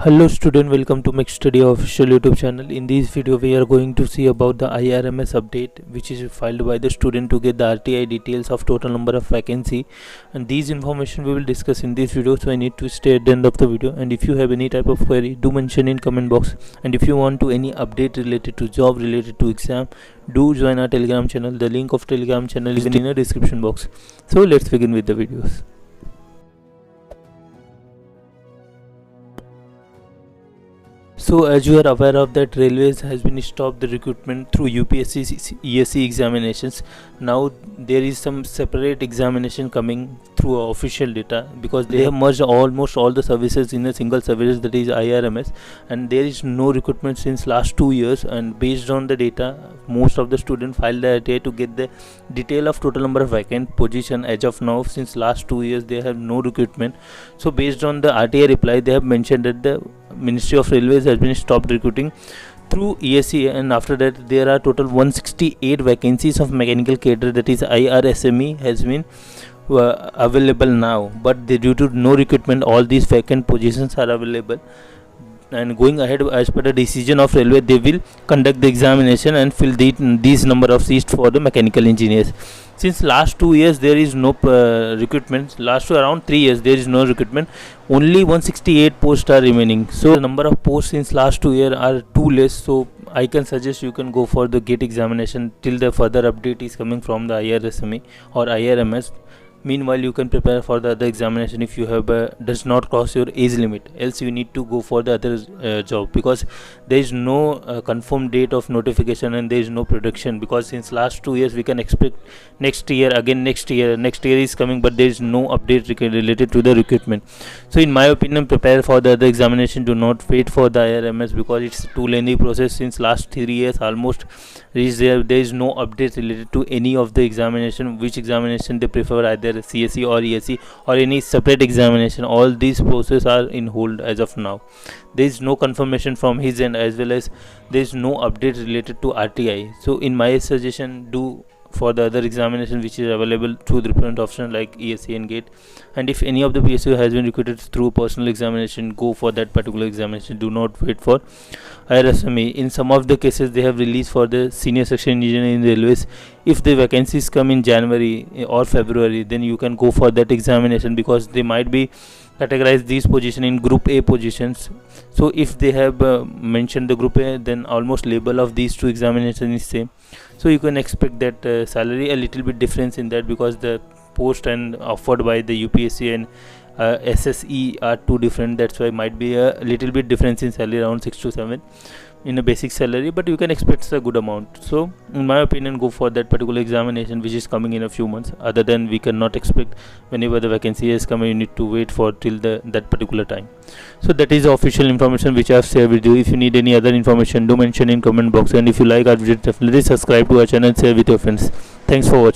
Hello student, welcome to Make Study official YouTube channel. In this video we are going to see about the IRMS update which is filed by the student to get the RTI details of total number of vacancy, and these information we will discuss in this video, so I need to stay at the end of the video. And if you have any type of query, do mention in comment box, and if you want to any update related to job, related to exam, do join our Telegram channel. The link of Telegram channel is in the description box. So let's begin with the videos. So as you are aware of that, Railways has been stopped the recruitment through UPSC ESE examinations. Now there is some separate examination coming through official data, because they have merged almost all the services in a single service, that is IRMS, and there is no recruitment since last 2 years. And based on the data, most of the students filed the RTI to get the detail of total number of vacant position. As of now, since last 2 years they have no recruitment. So based on the RTI reply, they have mentioned that the Ministry of Railways has been stopped recruiting through ESE, and after that there are total 168 vacancies of mechanical cadre, that is IRSME, has been available now, but due to no recruitment, all these vacant positions are available. And going ahead, as per the decision of railway, they will conduct the examination and fill these number of seats for the mechanical engineers. Since last 2 years there is no recruitment, last around 3 years there is no recruitment, only 168 posts are remaining. So the number of posts since last 2 years are too less. So I can suggest you can go for the GATE examination till the further update is coming from the IRSME or IRMS. Meanwhile, you can prepare for the other examination if you have does not cross your age limit. Else you need to go for the other job, because there is no confirmed date of notification and there is no production. Because since last 2 years we can expect next year next year is coming, but there is no update related to the recruitment. So in my opinion, prepare for the other examination. Do not wait for the IRMS, because it's too lengthy process. Since last 3 years almost there is no update related to any of the examination, which examination they prefer, either CSE or ESE or any separate examination. All these processes are in hold as of now. There is no confirmation from his end, as well as there is no update related to RTI. So in my suggestion, do for the other examination which is available through the different options like ESE and GATE. And if any of the PSU has been recruited through personal examination, go for that particular examination. Do not wait for IRSME. In some of the cases they have released for the senior section engineer in railways. If the vacancies come in January or February, then you can go for that examination, because they might be categorize these positions in group A positions. So if they have mentioned the group A, then almost label of these two examinations is same. So you can expect that salary a little bit difference in that, because the post and offered by the UPSC and SSE are two different. That's why might be a little bit difference in salary, around 6 to 7 in a basic salary, but you can expect a good amount. So in my opinion, go for that particular examination which is coming in a few months. Other than, we cannot expect whenever the vacancy is coming, you need to wait for till that particular time. So that is the official information which I have shared with you. If you need any other information, do mention in comment box, and if you like our video, definitely subscribe to our channel, share with your friends. Thanks for watching.